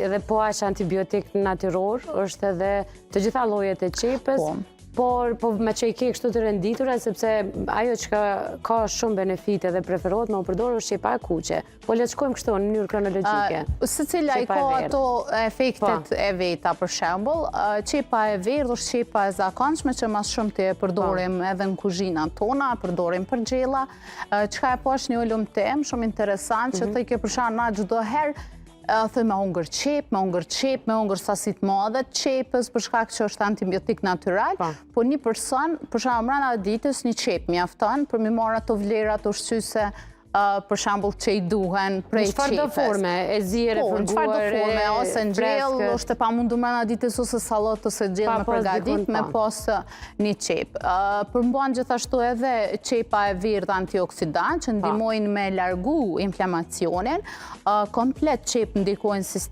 edhe po aq antibiotik natyror, është edhe të gjitha llojet e qepës. Por me që i ke kështu të renditura, sepse ajo që ka shumë benefite dhe preferohet me u përdorë është qepa e kuqe. Po le të shkojmë kështu në mënyrë kronologjike. Secila i ka ato efektet e veta, për shembull. Qepa e verdhë është qepa e zakonshme që mas shumë të e përdorim edhe në kuzhinat tona, përdorim për gjella. Çka e po është një ulum tem shumë interesant që të i ke përshan na çdo herë me hungër qep, me hungër sasit madhe të qepës, për shkak që është antibiotik natyral, po një person, për shembull mbrana ditës një qep mjafton për mi marrë ato vlerat ushqyese, për shembull që i duhen prej qepës. Në çfarë do forme? E zier, e fërguar, ose në gjell, është e pamundur mbrana ditës ose sallot ose gjell me përgadit me pas një qep. Përmban gjithashtu edhe qepa e verdhë antioksidant që ndihmojnë me largu inflamacionin, komplet qep ndikojnë